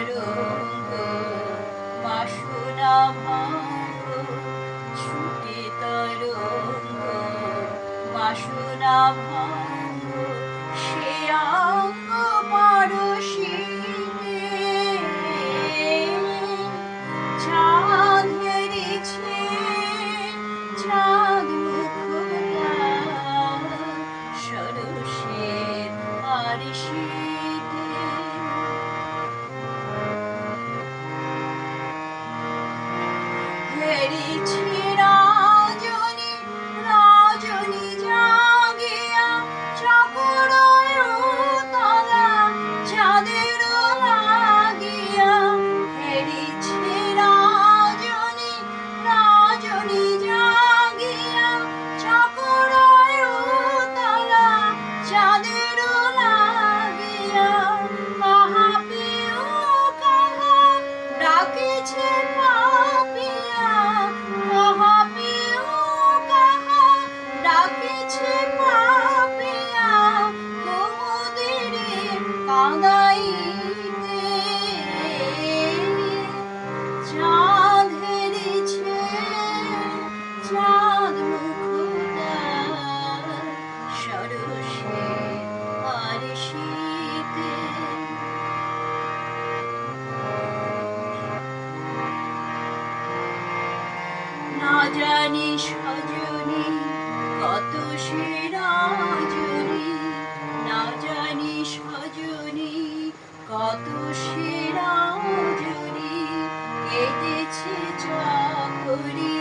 তরঙ্গ বাসনা ভঙ্গ ছুটে তরঙ্গ বাসনা ভঙ্গ সে অঙ্গ পরশিতে চাঁদ হেরেছে চাঁদ মুখটা সরসের আরশিতে হেরেছে রজনী রজনী জাগিয়া চকোরয় তলা চাঁদের লাগিয়া হেরেছে রজনী রজনী জাগিয়া চকোরয় তলা চাঁদের লাগিয়া কাহা পিউ কাহা ডাকিছে পাপিয়া কাহা পিউ কাহা ডাকিছে পাপিয়া কুমুদিরে কাঁদাইতে চাঁদ হেরেছে চাঁদ মুখটা সরসের আরশিতে না জানি সজনী কত সে রজনী না জানি সজনী কত সে রজনী কেটেছে চকরি